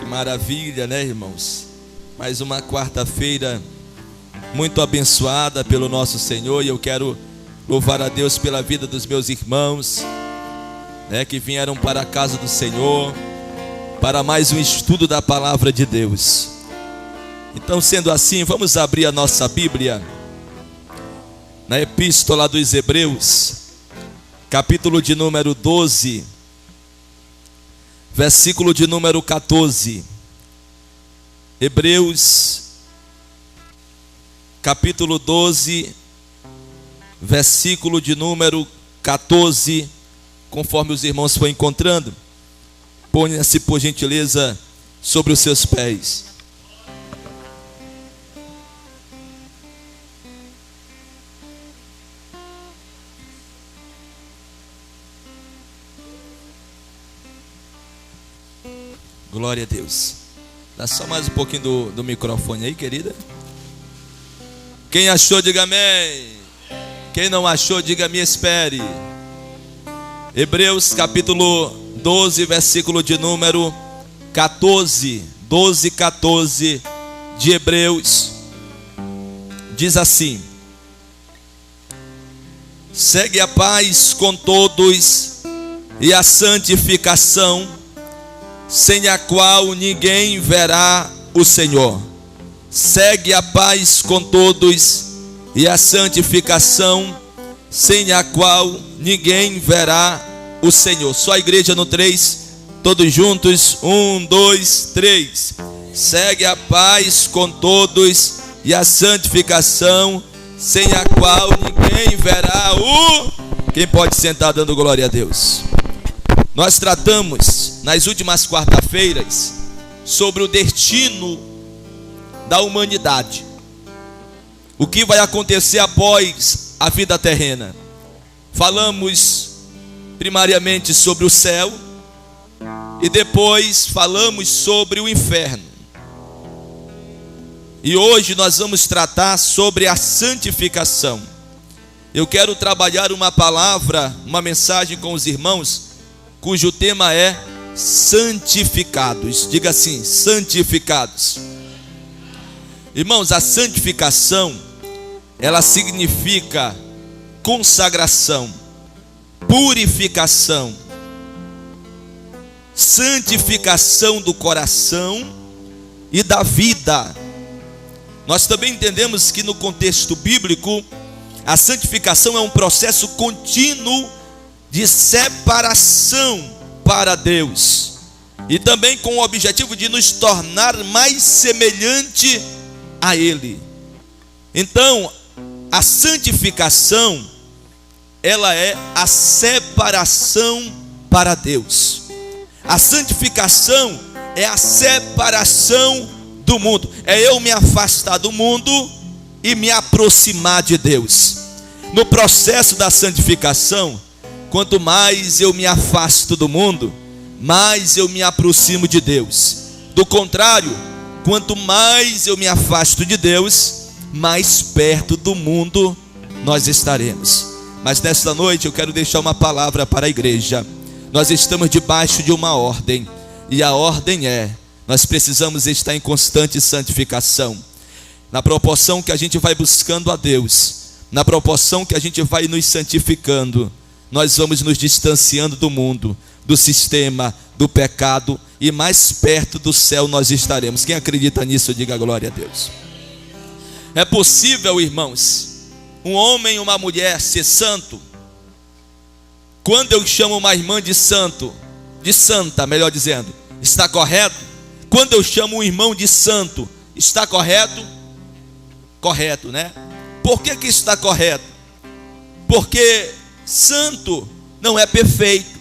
Maravilha, né, irmãos? Mais uma quarta-feira muito abençoada pelo nosso Senhor, e eu quero louvar a Deus pela vida dos meus irmãos, né, que vieram para a casa do Senhor para mais um estudo da palavra de Deus. Então, sendo assim, vamos abrir a nossa Bíblia na Epístola dos Hebreus, capítulo de número 12, versículo de número 14. Hebreus, capítulo 12, versículo de número 14. Conforme os irmãos foram encontrando, ponha-se por gentileza sobre os seus pés. Glória a Deus. Dá só mais um pouquinho do microfone aí, querida. Quem achou, diga amém. Quem não achou, diga me espere. Hebreus capítulo 12, versículo de número 14. 12, 14 de Hebreus. Diz assim: segue a paz com todos e a santificação, sem a qual ninguém verá o Senhor. Segue a paz com todos e a santificação, sem a qual ninguém verá o Senhor. Só a igreja no 3, todos juntos, 1, 2, 3. Segue a paz com todos e a santificação, sem a qual ninguém verá o... Quem pode sentar dando glória a Deus? Nós tratamos nas últimas quarta-feiras sobre o destino da humanidade. O que vai acontecer após a vida terrena. Falamos primariamente sobre o céu e depois falamos sobre o inferno. E hoje nós vamos tratar sobre a santificação. Eu quero trabalhar uma palavra, uma mensagem com os irmãos, cujo tema é santificados. Diga assim, santificados. Irmãos, a santificação, ela significa consagração, purificação, santificação do coração e da vida. Nós também entendemos que no contexto bíblico, a santificação é um processo contínuo de separação para Deus, e também com o objetivo de nos tornar mais semelhante a Ele. Então, a santificação, ela é a separação para Deus. A santificação é a separação do mundo. É eu me afastar do mundo e me aproximar de Deus. No processo da santificação, quanto mais eu me afasto do mundo, mais eu me aproximo de Deus. Do contrário, quanto mais eu me afasto de Deus, mais perto do mundo nós estaremos. Mas nesta noite eu quero deixar uma palavra para a igreja. Nós estamos debaixo de uma ordem, e a ordem é: nós precisamos estar em constante santificação. Na proporção que a gente vai buscando a Deus, na proporção que a gente vai nos santificando, nós vamos nos distanciando do mundo, do sistema, do pecado, e mais perto do céu nós estaremos. Quem acredita nisso, diga glória a Deus. É possível, irmãos, um homem e uma mulher ser santo? Quando eu chamo uma irmã de santo, de santa, melhor dizendo, está correto? Quando eu chamo um irmão de santo, está correto? Correto, né? Por que está correto? Porque santo não é perfeito.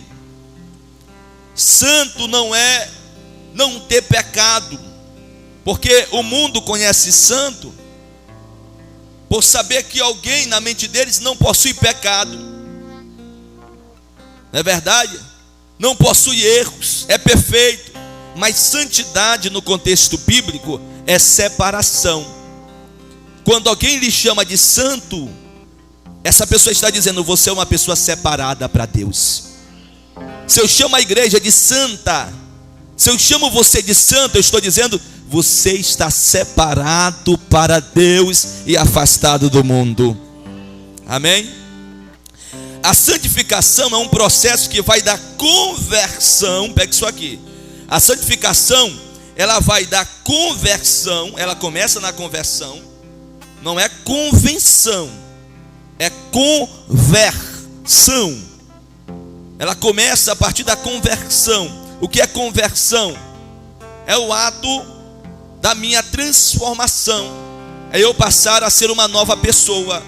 Santo não é não ter pecado. Porque o mundo conhece santo por saber que alguém na mente deles não possui pecado. Não é verdade? Não possui erros, é perfeito. Mas santidade no contexto bíblico é separação. Quando alguém lhe chama de santo, essa pessoa está dizendo: você é uma pessoa separada para Deus. Se eu chamo a igreja de santa, Se eu chamo você de santo, eu estou dizendo, você está separado para Deus e afastado do mundo. Amém? A santificação é um processo que vai da conversão. Pega isso aqui. A santificação, ela vai da conversão. Ela começa na conversão. Não é convenção, é conversão. Ela começa a partir da conversão. O que é conversão? É o ato da minha transformação. É eu passar a ser uma nova pessoa.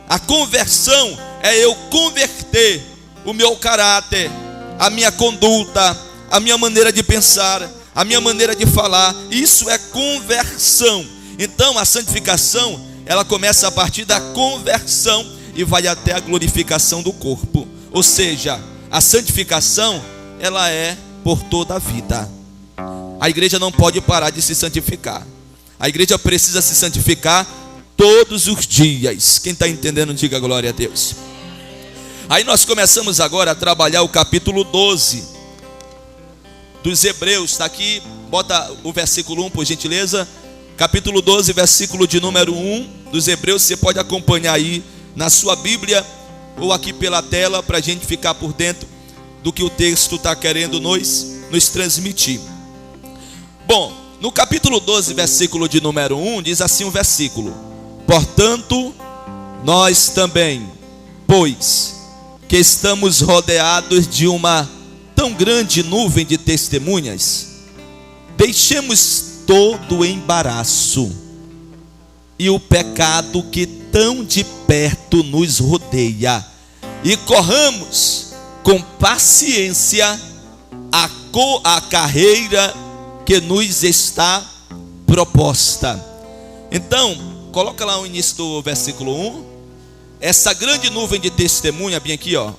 A conversão é eu converter o meu caráter, a minha conduta, a minha maneira de pensar, a minha maneira de falar. Isso é conversão. Então a santificação, ela começa a partir da conversão e vai até a glorificação do corpo. Ou seja, a santificação, ela é por toda a vida. A igreja não pode parar de se santificar. A igreja precisa se santificar todos os dias. Quem está entendendo, diga glória a Deus. Aí nós começamos agora a trabalhar o capítulo 12 dos Hebreus. Está aqui, bota o versículo 1 por gentileza. Capítulo 12, versículo de número 1 dos Hebreus. Você pode acompanhar aí na sua Bíblia ou aqui pela tela, para a gente ficar por dentro do que o texto está querendo nos transmitir. Bom, no capítulo 12, versículo de número 1, diz assim o versículo: portanto, nós também, pois que estamos rodeados de uma tão grande nuvem de testemunhas, deixemos todo o embaraço e o pecado que tão de perto nos rodeia, e corramos com paciência a carreira que nos está proposta. Então, coloca lá o início do versículo 1. Essa grande nuvem de testemunha, bem aqui, ó.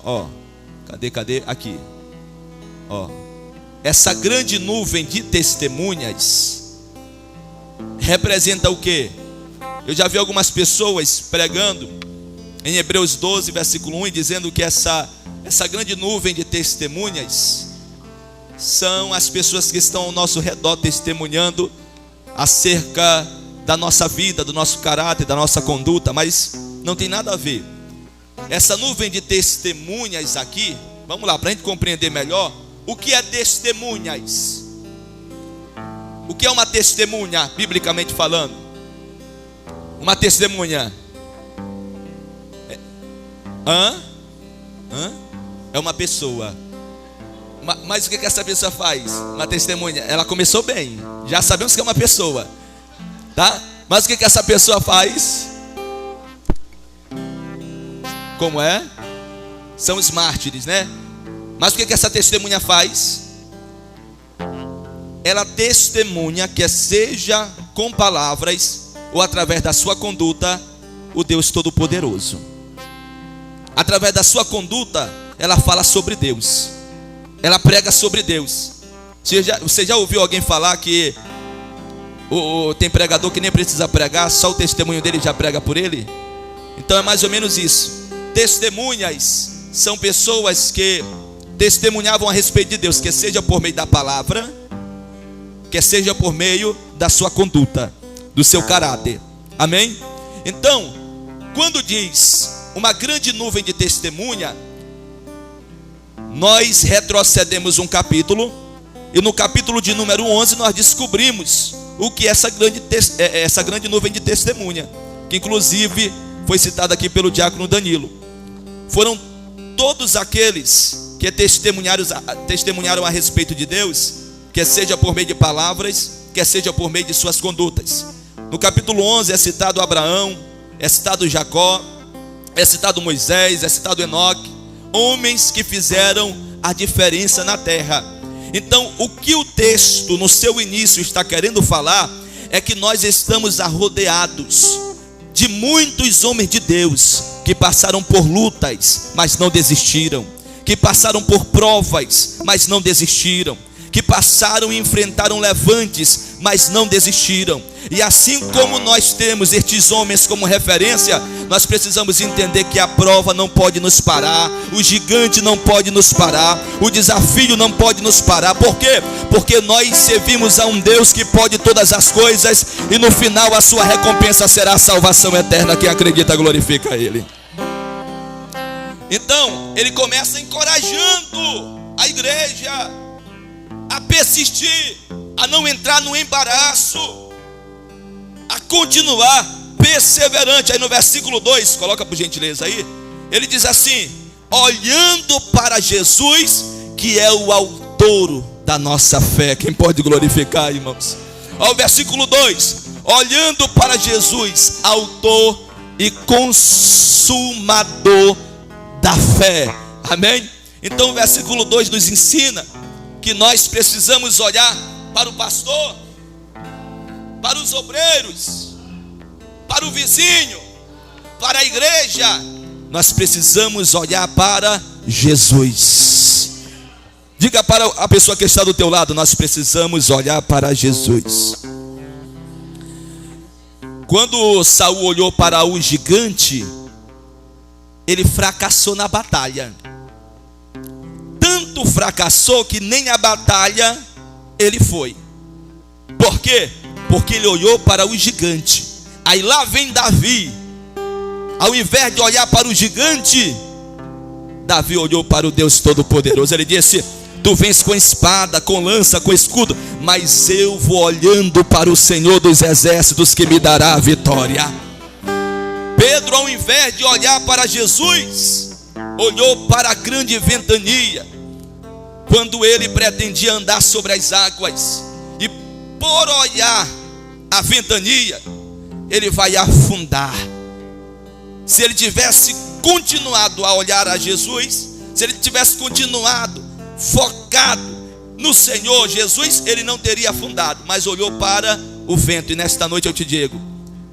Cadê? Aqui. Ó. Essa grande nuvem de testemunhas representa o quê? Eu já vi algumas pessoas pregando em Hebreus 12, versículo 1, e dizendo que essa grande nuvem de testemunhas são as pessoas que estão ao nosso redor testemunhando acerca da nossa vida, do nosso caráter, da nossa conduta, mas não tem nada a ver. Essa nuvem de testemunhas aqui, vamos lá, para a gente compreender melhor, o que é testemunhas? O que é uma testemunha, biblicamente falando? Uma testemunha é uma pessoa. Mas o que essa pessoa faz? Uma testemunha, ela começou bem, já sabemos que é uma pessoa, tá? Mas o que essa pessoa faz? Como é? São os mártires, né? Mas o que essa testemunha faz? Ela testemunha, quer seja com palavras ou através da sua conduta, o Deus Todo-Poderoso. Através da sua conduta, ela fala sobre Deus. Ela prega sobre Deus. Você já ouviu alguém falar que tem pregador que nem precisa pregar, só o testemunho dele já prega por ele? Então é mais ou menos isso. Testemunhas são pessoas que testemunhavam a respeito de Deus, quer seja por meio da palavra, quer seja por meio da sua conduta, do seu caráter. Amém? Então, quando diz uma grande nuvem de testemunha, nós retrocedemos um capítulo, e no capítulo de número 11 nós descobrimos o que é essa grande nuvem de testemunha, que inclusive foi citada aqui pelo diácono Danilo. Foram todos aqueles que testemunharam a respeito de Deus, quer seja por meio de palavras, quer seja por meio de suas condutas. No capítulo 11 é citado Abraão, é citado Jacó, é citado Moisés, é citado Enoque, homens que fizeram a diferença na terra. Então, o que o texto no seu início está querendo falar é que nós estamos rodeados de muitos homens de Deus que passaram por lutas, mas não desistiram, que passaram por provas, mas não desistiram, que passaram e enfrentaram levantes, mas não desistiram. E assim como nós temos estes homens como referência, nós precisamos entender que a prova não pode nos parar, o gigante não pode nos parar, o desafio não pode nos parar. Por quê? Porque nós servimos a um Deus que pode todas as coisas, e no final a sua recompensa será a salvação eterna. Quem acredita glorifica Ele. Então ele começa encorajando a igreja a persistir, a não entrar no embaraço, a continuar perseverante. Aí no versículo 2, coloca por gentileza aí, ele diz assim: olhando para Jesus, que é o autor da nossa fé. Quem pode glorificar, irmãos? Ó, o versículo 2: olhando para Jesus, autor e consumador da fé. Amém? Então o versículo 2 nos ensina que nós precisamos olhar para o pastor, para os obreiros, para o vizinho, para a igreja. Nós precisamos olhar para Jesus. Diga para a pessoa que está do teu lado: nós precisamos olhar para Jesus. Quando Saul olhou para o gigante, ele fracassou na batalha. Tanto fracassou que nem a batalha ele foi. Por quê? Porque ele olhou para o gigante. Aí lá vem Davi. Ao invés de olhar para o gigante, Davi olhou para o Deus Todo-Poderoso. Ele disse: tu vens com espada, com lança, com escudo, mas eu vou olhando para o Senhor dos exércitos, que me dará a vitória. Pedro, ao invés de olhar para Jesus, olhou para a grande ventania, quando ele pretendia andar sobre as águas, e por olhar a ventania, ele vai afundar. Se ele tivesse continuado a olhar a Jesus, se ele tivesse continuado focado no Senhor Jesus, ele não teria afundado, mas olhou para o vento. E nesta noite eu te digo: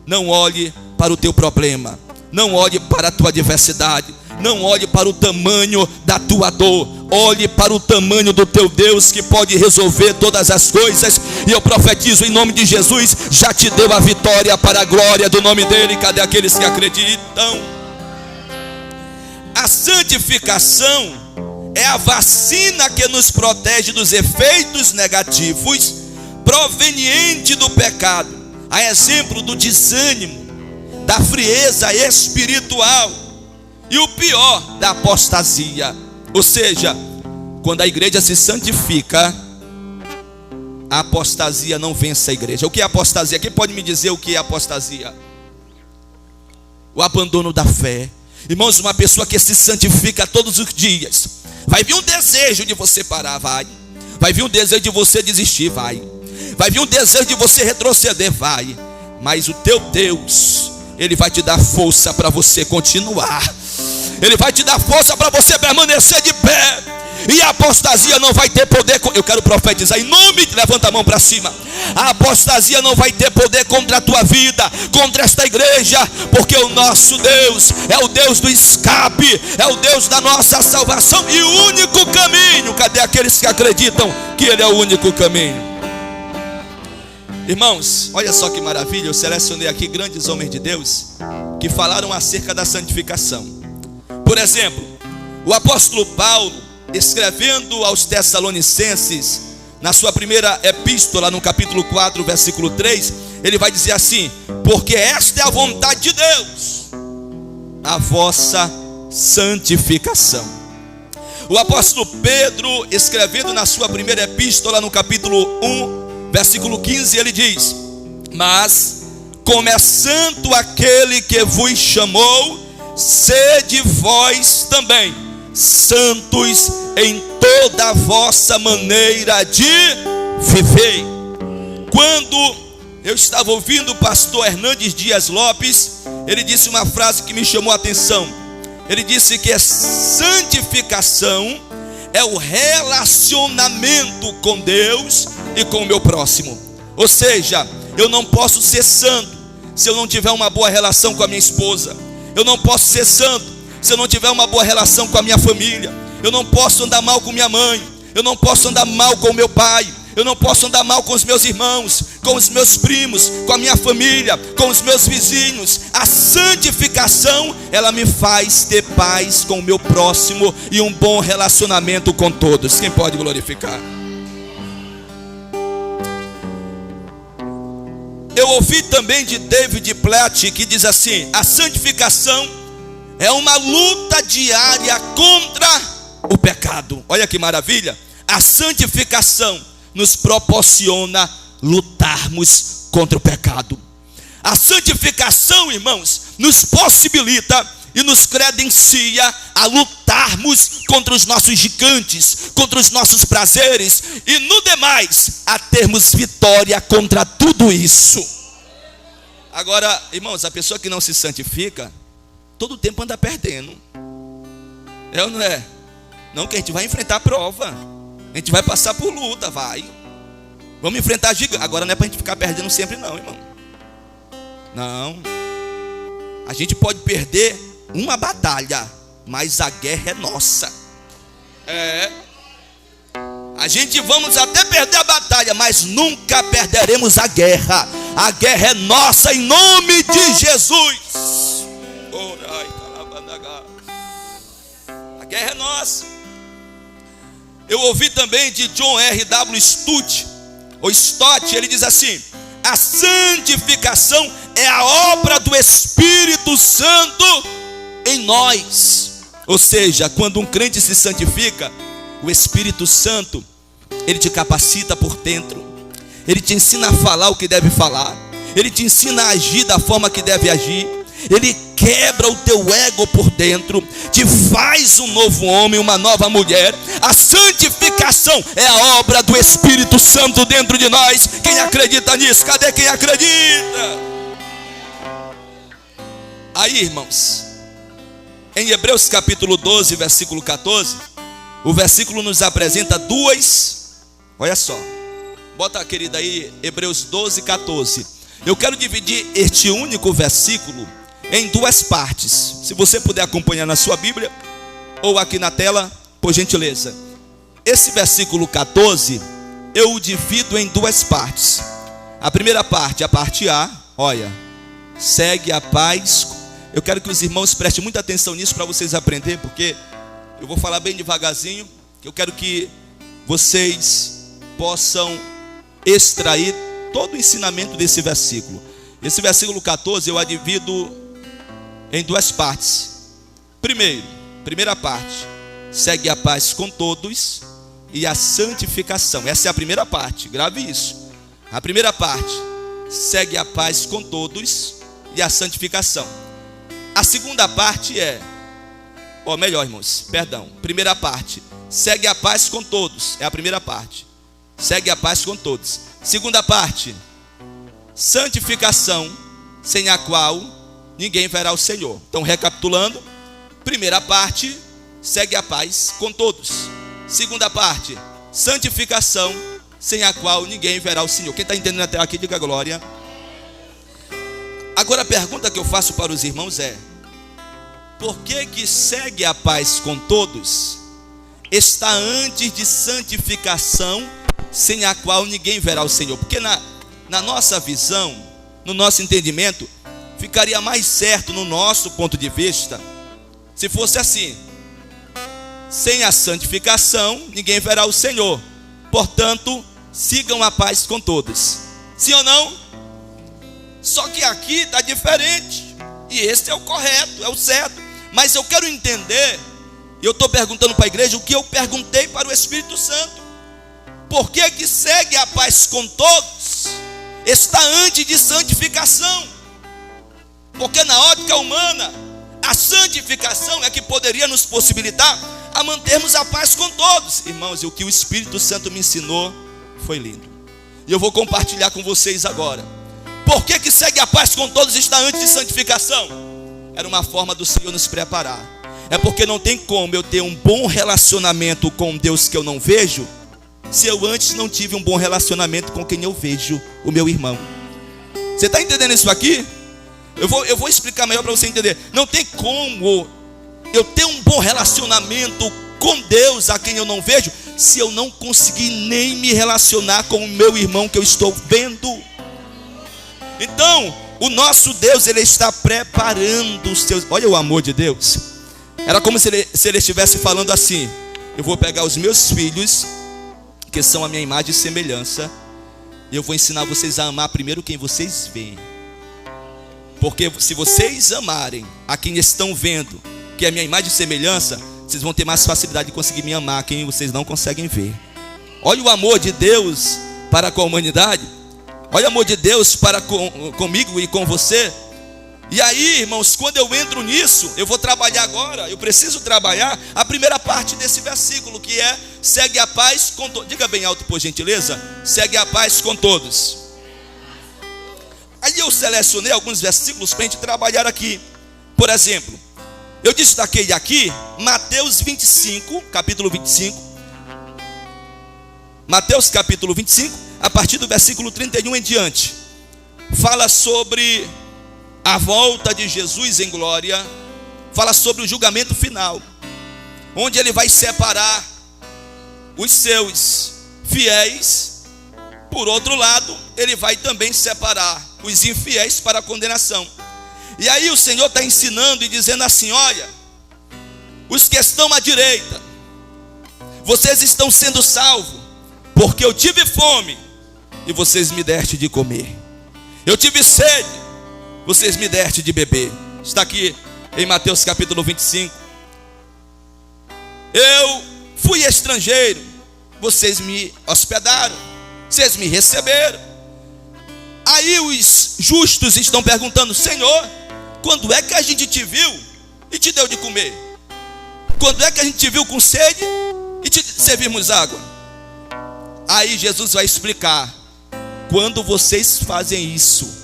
não olhe para o teu problema, não olhe para a tua adversidade, não olhe para o tamanho da tua dor, olhe para o tamanho do teu Deus, que pode resolver todas as coisas. E eu profetizo em nome de Jesus: já te deu a vitória para a glória do nome dele. Cadê aqueles que acreditam? A santificação é a vacina que nos protege dos efeitos negativos provenientes do pecado, a exemplo do desânimo, da frieza espiritual e o pior, da apostasia. Ou seja, quando a igreja se santifica, a apostasia não vence a igreja. O que é apostasia? Quem pode me dizer o que é apostasia? O abandono da fé. Irmãos, uma pessoa que se santifica todos os dias, vai vir um desejo de você parar, vai vir um desejo de você desistir, vai vir um desejo de você retroceder, vai. Mas o teu Deus, Ele vai te dar força para você continuar. Ele vai te dar força para você permanecer de pé. E a apostasia não vai ter poder. Eu quero profetizar em nome de... Levanta a mão para cima. A apostasia não vai ter poder contra a tua vida, contra esta igreja, porque o nosso Deus é o Deus do escape, é o Deus da nossa salvação e o único caminho. Cadê aqueles que acreditam que Ele é o único caminho? Irmãos, olha só que maravilha. Eu selecionei aqui grandes homens de Deus que falaram acerca da santificação. Por exemplo, o apóstolo Paulo, escrevendo aos Tessalonicenses, na sua primeira epístola, no capítulo 4, versículo 3, ele vai dizer assim: porque esta é a vontade de Deus, a vossa santificação. O apóstolo Pedro, escrevendo na sua primeira epístola, no capítulo 1, versículo 15, ele diz: mas começando aquele que vos chamou, sede vós também santos em toda a vossa maneira de viver. Quando eu estava ouvindo o pastor Hernandes Dias Lopes, ele disse uma frase que me chamou a atenção. Ele disse que a santificação é o relacionamento com Deus e com o meu próximo. Ou seja, eu não posso ser santo se eu não tiver uma boa relação com a minha esposa. Eu não posso ser santo se eu não tiver uma boa relação com a minha família. Eu não posso andar mal com minha mãe. Eu não posso andar mal com o meu pai. Eu não posso andar mal com os meus irmãos, com os meus primos, com a minha família, com os meus vizinhos. A santificação, ela me faz ter paz com o meu próximo e um bom relacionamento com todos. Quem pode glorificar? Eu ouvi também de David Platt, que diz assim: a santificação é uma luta diária contra o pecado. Olha que maravilha! A santificação nos proporciona lutarmos contra o pecado. A santificação, irmãos, nos possibilita e nos credencia a lutarmos contra os nossos gigantes, contra os nossos prazeres e no demais a termos vitória contra tudo isso. Agora, irmãos, a pessoa que não se santifica, todo o tempo anda perdendo. É ou não é? Não, que a gente vai enfrentar a prova, a gente vai passar por luta, vai. Vamos enfrentar gigantes. Agora não é para a gente ficar perdendo sempre não, irmão. Não. A gente pode perder uma batalha, mas a guerra é nossa. A gente vamos até perder a batalha, mas nunca perderemos a guerra. A guerra é nossa em nome de Jesus. A guerra é nossa. Eu ouvi também de John R.W. Stott, ele diz assim: a santificação é a obra do Espírito Santo em nós. Ou seja, quando um crente se santifica, o Espírito Santo, ele te capacita por dentro, ele te ensina a falar o que deve falar, ele te ensina a agir da forma que deve agir, ele quebra o teu ego por dentro, te faz um novo homem, uma nova mulher. A santificação é a obra do Espírito Santo dentro de nós. Quem acredita nisso? Cadê quem acredita? Aí, irmãos, em Hebreus capítulo 12, versículo 14, o versículo nos apresenta olha só, bota querida aí, Hebreus 12, 14. Eu quero dividir este único versículo em duas partes. Se você puder acompanhar na sua Bíblia ou aqui na tela, por gentileza. Esse versículo 14 eu o divido em duas partes. A primeira parte, a parte A, olha, segue a paz. Eu quero que os irmãos prestem muita atenção nisso para vocês aprenderem, porque eu vou falar bem devagarzinho, que eu quero que vocês possam extrair todo o ensinamento desse versículo. Esse versículo 14 eu a divido em duas partes. Primeira parte, segue a paz com todos e a santificação. Essa é a primeira parte, grave isso. A primeira parte, segue a paz com todos e a santificação. A segunda parte primeira parte, segue a paz com todos, é a primeira parte. Segue a paz com todos. Segunda parte, santificação, sem a qual ninguém verá o Senhor. Então, recapitulando: primeira parte, segue a paz com todos. Segunda parte, santificação, sem a qual ninguém verá o Senhor. Quem está entendendo até aqui, diga glória. Agora a pergunta que eu faço para os irmãos é: por que segue a paz com todos está antes de santificação, sem a qual ninguém verá o Senhor? Porque na nossa visão, no nosso entendimento, ficaria mais certo, no nosso ponto de vista, se fosse assim: sem a santificação ninguém verá o Senhor, portanto sigam a paz com todos. Sim ou não? Só que aqui está diferente, e esse é o correto, é o certo. Mas eu quero entender, e eu estou perguntando para a igreja o que eu perguntei para o Espírito Santo: por que segue a paz com todos está antes de santificação? Porque na ótica humana, a santificação é que poderia nos possibilitar a mantermos a paz com todos. Irmãos, e o que o Espírito Santo me ensinou foi lindo, e eu vou compartilhar com vocês agora. Por que segue a paz com todos está antes de santificação? Era uma forma do Senhor nos preparar. É porque não tem como eu ter um bom relacionamento com Deus que eu não vejo, se eu antes não tive um bom relacionamento com quem eu vejo, o meu irmão. Você está entendendo isso aqui? Eu vou explicar melhor para você entender. Não tem como eu ter um bom relacionamento com Deus a quem eu não vejo, se eu não conseguir nem me relacionar com o meu irmão que eu estou vendo. Então, o nosso Deus, Ele está preparando os teus... Olha o amor de Deus. Era como se ele estivesse falando assim: eu vou pegar os meus filhos, que são a minha imagem e semelhança, e eu vou ensinar vocês a amar primeiro quem vocês veem. Porque se vocês amarem a quem estão vendo, que é a minha imagem e semelhança, vocês vão ter mais facilidade de conseguir me amar quem vocês não conseguem ver. Olha o amor de Deus para com a humanidade. Olha o amor de Deus para comigo e com você. E aí, irmãos, quando eu entro nisso, eu vou trabalhar agora, eu preciso trabalhar a primeira parte desse versículo, que é: segue a paz com todos. Diga bem alto, por gentileza: segue a paz com todos. Aí eu selecionei alguns versículos para a gente trabalhar aqui. Por exemplo, eu destaquei aqui Mateus 25, capítulo 25. Mateus capítulo 25, a partir do versículo 31 em diante, fala sobre a volta de Jesus em glória, fala sobre o julgamento final, onde Ele vai separar os seus fiéis. Por outro lado, Ele vai também separar os infiéis para a condenação. E aí o Senhor está ensinando e dizendo assim: olha, os que estão à direita, vocês estão sendo salvos, porque eu tive fome e vocês me deste de comer. Eu tive sede, vocês me deste de beber. Está aqui em Mateus capítulo 25. Eu fui estrangeiro, vocês me hospedaram, vocês me receberam. Aí os justos estão perguntando: Senhor, quando é que a gente te viu e te deu de comer? Quando é que a gente te viu com sede e te servimos água? Aí Jesus vai explicar: quando vocês fazem isso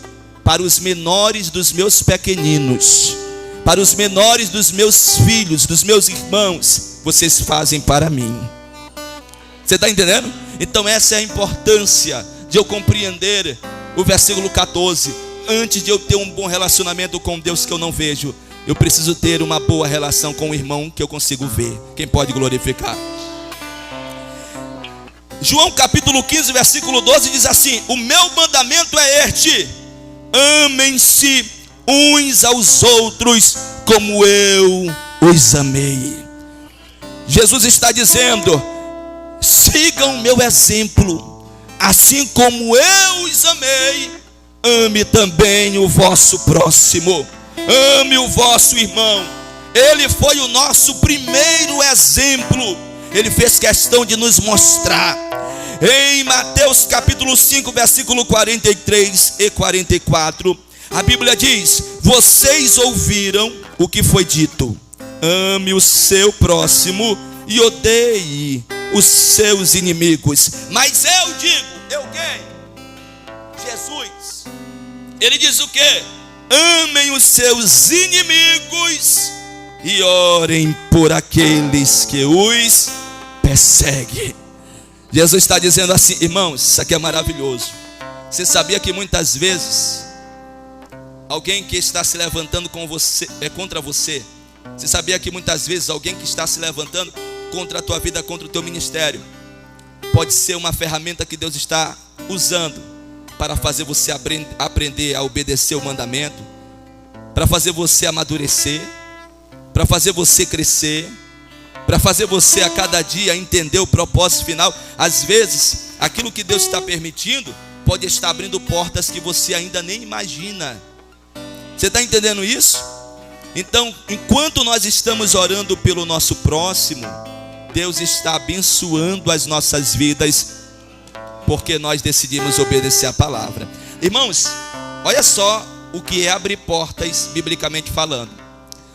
para os menores dos meus pequeninos, para os menores dos meus filhos, dos meus irmãos, vocês fazem para mim. Você está entendendo? Então essa é a importância de eu compreender o versículo 14. Antes de eu ter um bom relacionamento com Deus que eu não vejo, eu preciso ter uma boa relação com o irmão que eu consigo ver. Quem pode glorificar? João capítulo 15, versículo 12 diz assim: o meu mandamento é este: amem-se uns aos outros como eu os amei. Jesus está dizendo: sigam o meu exemplo, assim como eu os amei, ame também o vosso próximo, ame o vosso irmão. Ele foi o nosso primeiro exemplo. Ele fez questão de nos mostrar. Em Mateus capítulo 5, versículo 43 e 44, a Bíblia diz: vocês ouviram o que foi dito: ame o seu próximo e odeie os seus inimigos. Mas eu digo, eu quem? Jesus. Ele diz o quê? Amem os seus inimigos e orem por aqueles que os perseguem. Jesus está dizendo assim: irmãos, isso aqui é maravilhoso. Você sabia que muitas vezes alguém que está se levantando com você, contra você, você sabia que muitas vezes alguém que está se levantando contra a tua vida, contra o teu ministério, pode ser uma ferramenta que Deus está usando para fazer você aprender a obedecer o mandamento, para fazer você amadurecer, para fazer você crescer, para fazer você a cada dia entender o propósito final. Às vezes, aquilo que Deus está permitindo pode estar abrindo portas que você ainda nem imagina. Você está entendendo isso? Então, enquanto nós estamos orando pelo nosso próximo, Deus está abençoando as nossas vidas, porque nós decidimos obedecer a palavra. Irmãos, olha só o que é abrir portas, biblicamente falando.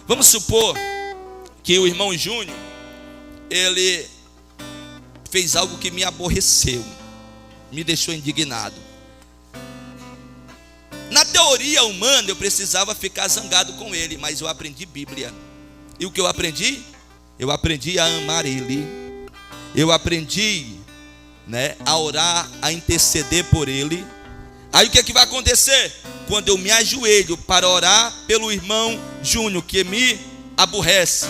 Vamos supor que o irmão Júnior, ele fez algo que me aborreceu, me deixou indignado. Na teoria humana eu precisava ficar zangado com ele, mas eu aprendi Bíblia. E o que eu aprendi? Eu aprendi a amar ele. Eu aprendi, a orar, a interceder por ele. Aí o que é que vai acontecer? Quando eu me ajoelho para orar pelo irmão Júnior, que me aborrece,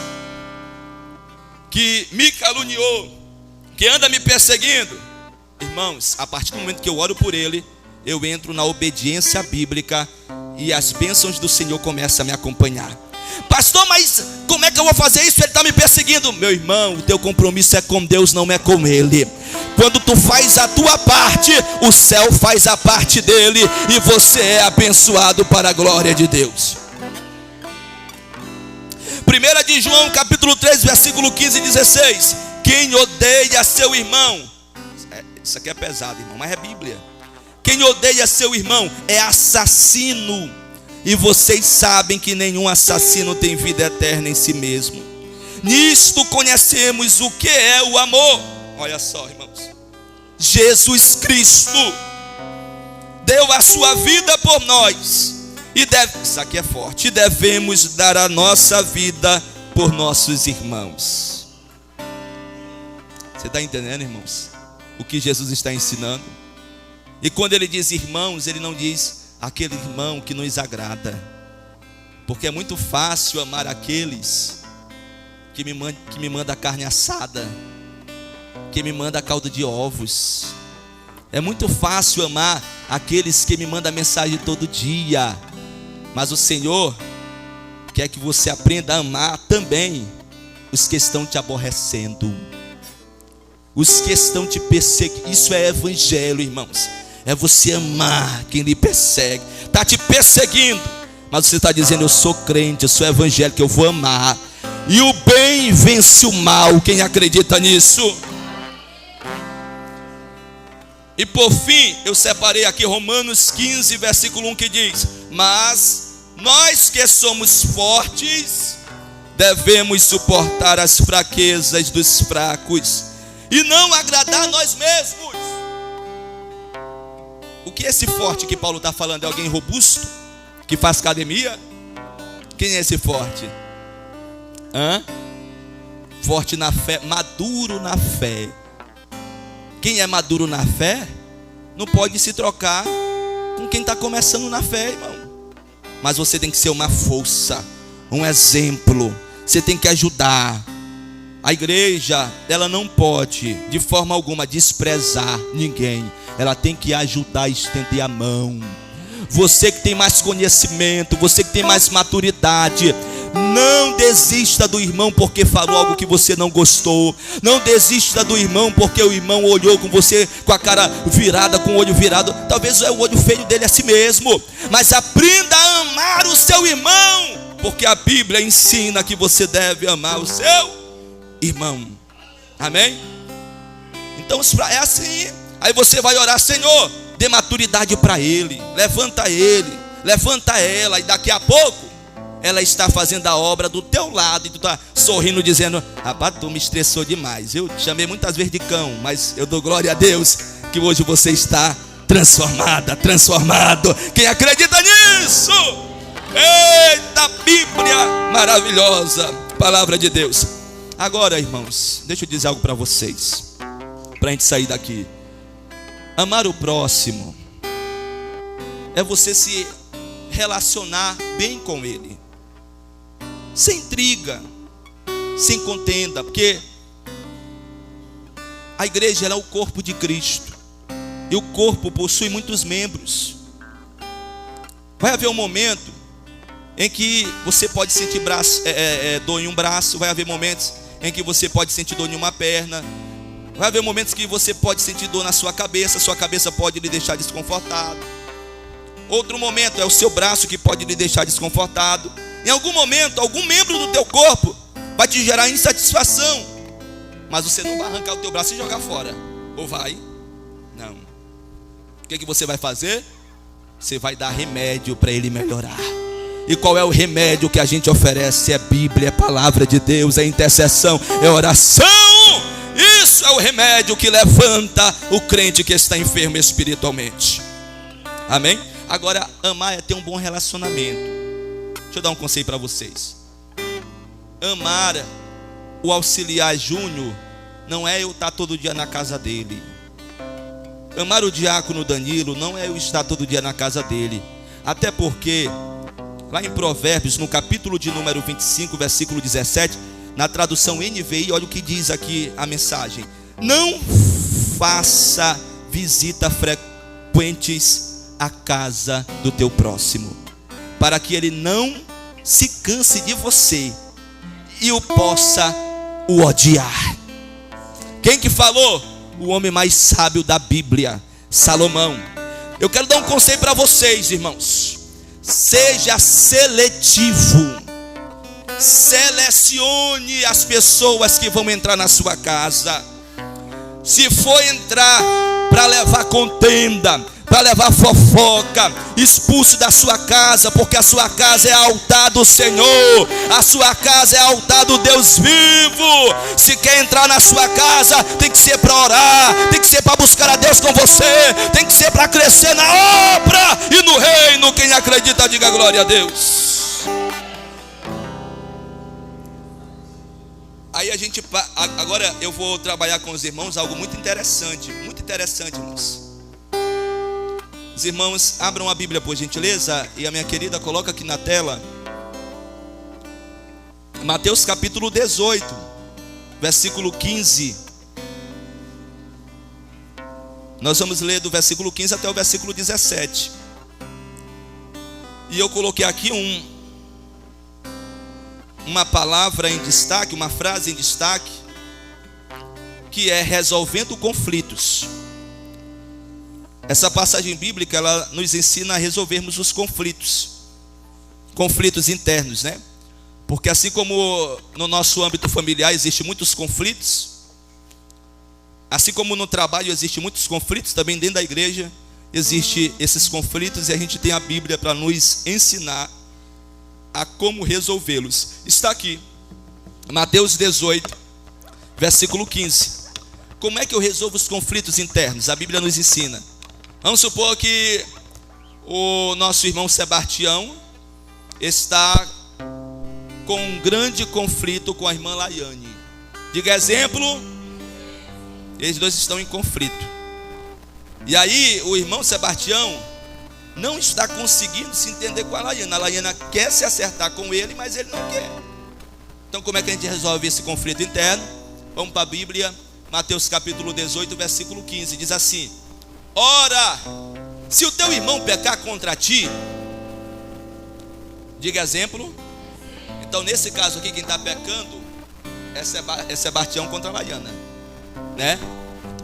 que me caluniou, que anda me perseguindo, irmãos, a partir do momento que eu oro por ele, eu entro na obediência bíblica e as bênçãos do Senhor começam a me acompanhar. Pastor, mas como é que eu vou fazer isso? Ele está me perseguindo. Meu irmão, o teu compromisso é com Deus, não é com ele. Quando tu faz a tua parte, o céu faz a parte dele, e você é abençoado para a glória de Deus. 1 de João capítulo 3, versículo 15 e 16. Quem odeia seu irmão, isso aqui é pesado, irmão, mas é Bíblia. Quem odeia seu irmão é assassino, e vocês sabem que nenhum assassino tem vida eterna em si mesmo. Nisto conhecemos o que é o amor. Olha só, irmãos, Jesus Cristo deu a sua vida por nós, isso aqui é forte, e devemos dar a nossa vida por nossos irmãos. Você está entendendo, irmãos, o que Jesus está ensinando? E quando ele diz irmãos, ele não diz aquele irmão que nos agrada, porque é muito fácil amar aqueles que me manda carne assada, que me manda caldo de ovos. É muito fácil amar aqueles que me mandam mensagem todo dia, mas o Senhor quer que você aprenda a amar também os que estão te aborrecendo, os que estão te perseguindo. Isso é evangelho, irmãos. É você amar quem lhe persegue. Está te perseguindo, mas você está dizendo: eu sou crente, eu sou evangélico, eu vou amar. E o bem vence o mal. Quem acredita nisso? E por fim, eu separei aqui Romanos 15, versículo 1, que diz: mas nós que somos fortes devemos suportar as fraquezas dos fracos e não agradar nós mesmos. O que é esse forte que Paulo está falando? É alguém robusto, que faz academia? Quem é esse forte? Forte na fé, maduro na fé. Quem é maduro na fé não pode se trocar com quem está começando na fé, irmão. Mas você tem que ser uma força, um exemplo. Você tem que ajudar. A igreja, ela não pode de forma alguma desprezar ninguém. Ela tem que ajudar a estender a mão. Você que tem mais conhecimento, você que tem mais maturidade, não desista do irmão porque falou algo que você não gostou. Não desista do irmão porque o irmão olhou com você com a cara virada, com o olho virado. Talvez é o olho feio dele a si mesmo. Mas aprenda a amar o seu irmão, porque a Bíblia ensina que você deve amar o seu irmão. Amém? Então é assim. Aí você vai orar: Senhor, dê maturidade para ele, levanta ela, e daqui a pouco ela está fazendo a obra do teu lado, e tu está sorrindo, dizendo: rapaz, tu me estressou demais, eu te chamei muitas vezes de cão, mas eu dou glória a Deus que hoje você está transformado. Quem acredita nisso? Eita, Bíblia maravilhosa, palavra de Deus. Agora, irmãos, deixa eu dizer algo para vocês, para a gente sair daqui. Amar o próximo é você se relacionar bem com ele, sem intriga, sem contenda, porque a igreja ela é o corpo de Cristo, e o corpo possui muitos membros. Vai haver um momento em que você pode sentir dor em um braço, vai haver momentos em que você pode sentir dor em uma perna, vai haver momentos que você pode sentir dor na sua cabeça pode lhe deixar desconfortado. Outro momento é o seu braço que pode lhe deixar desconfortado. Em algum momento, algum membro do teu corpo vai te gerar insatisfação, mas você não vai arrancar o teu braço e jogar fora. Ou vai? Não. O que você vai fazer? Você vai dar remédio para ele melhorar. E qual é o remédio que a gente oferece? É Bíblia, é palavra de Deus, é intercessão, é oração. Isso é o remédio que levanta o crente que está enfermo espiritualmente. Amém? Agora, amar é ter um bom relacionamento. Deixa eu dar um conselho para vocês. Amar o auxiliar Júnior não é eu estar todo dia na casa dele. Amar o diácono Danilo não é eu estar todo dia na casa dele. Até porque lá em Provérbios, no capítulo de número 25, versículo 17, na tradução NVI, olha o que diz aqui a mensagem: não faça visitas frequentes a casa do teu próximo, para que ele não se canse de você e o possa o odiar. Quem que falou? O homem mais sábio da Bíblia, Salomão. Eu quero dar um conselho para vocês, irmãos. Seja seletivo. Selecione as pessoas que vão entrar na sua casa. Se for entrar para levar contenda, para levar fofoca, expulse da sua casa, porque a sua casa é altar do Senhor, a sua casa é altar do Deus vivo. Se quer entrar na sua casa, tem que ser para orar, tem que ser para buscar a Deus com você, tem que ser para crescer na obra e no reino. Quem acredita, diga glória a Deus. Aí agora eu vou trabalhar com os irmãos algo muito interessante, irmãos. Os irmãos abram a Bíblia por gentileza, e a minha querida coloca aqui na tela, Mateus capítulo 18, versículo 15. Nós vamos ler do versículo 15 até o versículo 17. E eu coloquei aqui uma palavra em destaque, uma frase em destaque, que é resolvendo conflitos. Essa passagem bíblica, ela nos ensina a resolvermos os conflitos internos, né? Porque assim como no nosso âmbito familiar existem muitos conflitos, assim como no trabalho existem muitos conflitos, também dentro da igreja existem esses conflitos, e a gente tem a Bíblia para nos ensinar a como resolvê-los. Está aqui, Mateus 18, versículo 15. Como é que eu resolvo os conflitos internos? A Bíblia nos ensina. Vamos supor que o nosso irmão Sebastião está com um grande conflito com a irmã Laiane. Diga exemplo. Eles dois estão em conflito. E aí o irmão Sebastião não está conseguindo se entender com a Laiana. A Laiana quer se acertar com ele, mas ele não quer. Então como é que a gente resolve esse conflito interno? Vamos para a Bíblia, Mateus capítulo 18, versículo 15. Diz assim: ora, se o teu irmão pecar contra ti, diga exemplo. Então nesse caso aqui, quem está pecando é Sebastião contra a Laiana, né?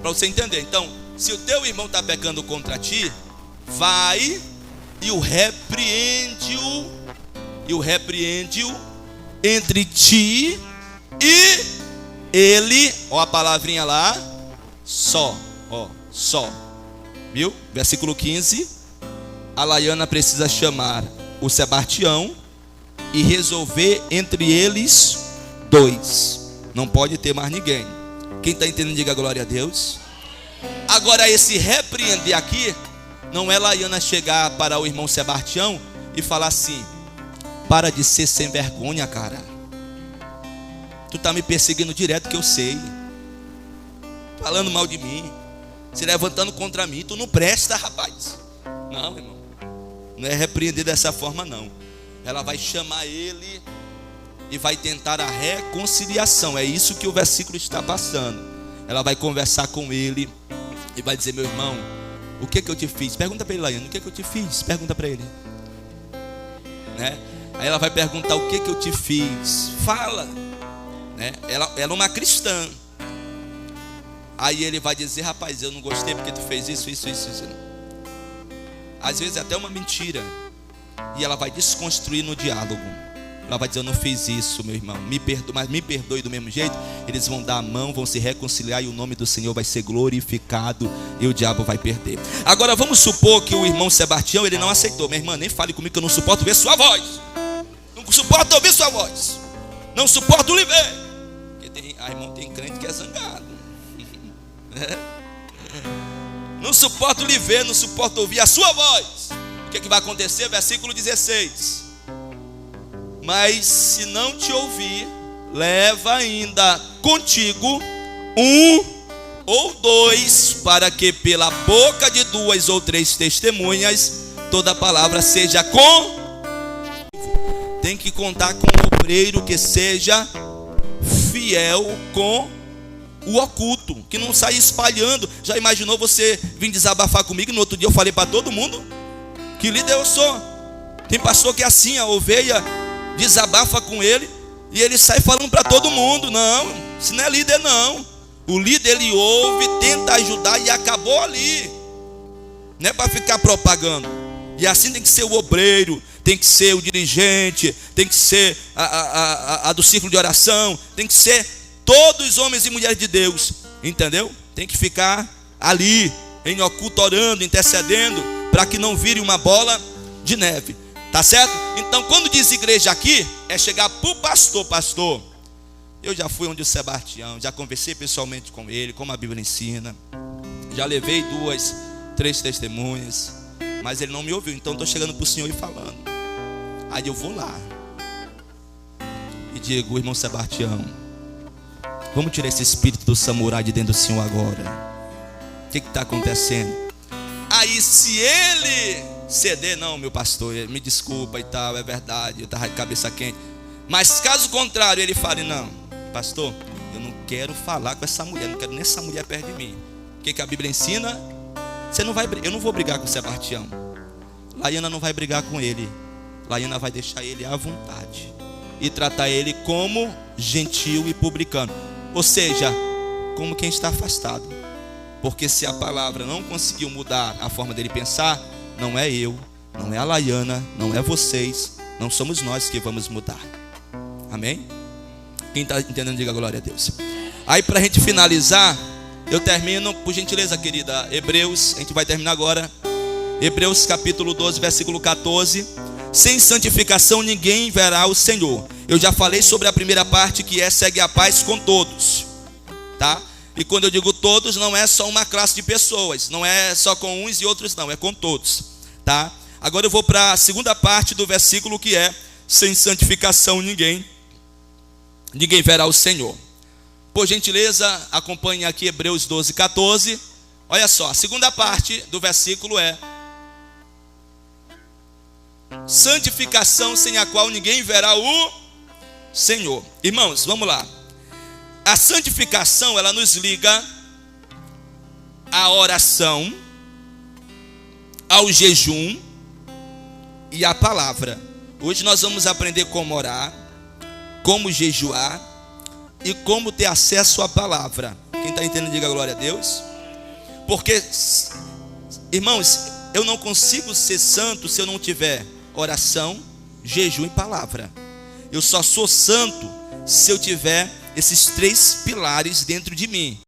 Para você entender. Então, se o teu irmão está pecando contra ti, vai e o repreende-o entre ti e ele. Ó a palavrinha lá, só. Viu? Versículo 15. A Laiana precisa chamar o Sebastião e resolver entre eles dois. Não pode ter mais ninguém. Quem está entendendo, diga glória a Deus. Agora esse repreender aqui não é Laiana chegar para o irmão Sebastião e falar assim: para de ser sem vergonha, cara. Tu tá me perseguindo direto, que eu sei. Falando mal de mim, se levantando contra mim. Tu não presta, rapaz. Não, irmão. Não é repreender dessa forma, não. Ela vai chamar ele e vai tentar a reconciliação. É isso que o versículo está passando. Ela vai conversar com ele e vai dizer: meu irmão, o que eu te fiz? Pergunta para ele, Laiane, o que eu te fiz? Pergunta para ele, né? Aí ela vai perguntar: o que eu te fiz? Fala, né? Ela é uma cristã. Aí ele vai dizer: rapaz, eu não gostei porque tu fez isso. Às vezes é até uma mentira. E ela vai desconstruir no diálogo. Ela vai dizer: eu não fiz isso, meu irmão, me perdoe, mas me perdoe do mesmo jeito. Eles vão dar a mão, vão se reconciliar, e o nome do Senhor vai ser glorificado, e o diabo vai perder. Agora vamos supor que o irmão Sebastião, ele não aceitou. Minha irmã, nem fale comigo que eu não suporto ver sua voz. Não suporto ouvir sua voz. Não suporto lhe ver. Porque irmão, tem crente que é zangado. Não suporto lhe ver, não suporto ouvir a sua voz. O que vai acontecer? Versículo 16. Mas se não te ouvir, leva ainda contigo um ou dois, para que pela boca de 2 ou 3 testemunhas toda palavra seja com. Tem que contar com um obreiro que seja fiel com o oculto, que não saia espalhando. Já imaginou você vir desabafar comigo e no outro dia eu falei para todo mundo? Que líder eu sou? Tem pastor que é assim, a ovelha desabafa com ele e ele sai falando para todo mundo. Não, isso não é líder não. O líder, ele ouve, tenta ajudar e acabou ali. Não é para ficar propagando. E assim tem que ser o obreiro, tem que ser o dirigente, tem que ser a do círculo de oração, tem que ser todos os homens e mulheres de Deus, entendeu? Tem que ficar ali, em oculto, orando, intercedendo, para que não vire uma bola de neve, tá certo? Então quando diz igreja aqui, é chegar para o pastor. Pastor, eu já fui onde o Sebastião, já conversei pessoalmente com ele, como a Bíblia ensina, já levei 2, 3 testemunhas, mas ele não me ouviu, então estou chegando para o senhor e falando. Aí eu vou lá e digo: irmão Sebastião, vamos tirar esse espírito do samurai de dentro do senhor agora. O que está acontecendo? Aí se ele ceder: não, meu pastor, me desculpa e tal, é verdade, eu estava de cabeça quente. Mas caso contrário, ele fale: não, pastor, eu não quero falar com essa mulher, não quero nem essa mulher perto de mim. O que a Bíblia ensina? Eu não vou brigar com o Sebastião. Laiana não vai brigar com ele. Laiana vai deixar ele à vontade e tratar ele como gentil e publicano, ou seja, como quem está afastado. Porque se a palavra não conseguiu mudar a forma dele pensar, não é eu, não é a Laiana, não é vocês, não somos nós que vamos mudar. Amém? Quem está entendendo, diga glória a Deus. Aí para a gente finalizar, eu termino, por gentileza querida, Hebreus, a gente vai terminar agora. Hebreus capítulo 12, versículo 14. Sem santificação ninguém verá o Senhor. Eu já falei sobre a primeira parte, que é: segue a paz com todos, tá? E quando eu digo todos, não é só uma classe de pessoas, não é só com uns e outros não, é com todos, tá? Agora eu vou para a segunda parte do versículo, que é: sem santificação ninguém verá o Senhor. Por gentileza, acompanhe aqui Hebreus 12, 14. Olha só, a segunda parte do versículo é: santificação sem a qual ninguém verá o Senhor. Irmãos, vamos lá. A santificação, ela nos liga à oração, ao jejum e à palavra. Hoje nós vamos aprender como orar, como jejuar e como ter acesso à palavra. Quem está entendendo, diga glória a Deus. Porque, irmãos, eu não consigo ser santo se eu não tiver oração, jejum e palavra. Eu só sou santo se eu tiver esses 3 pilares dentro de mim.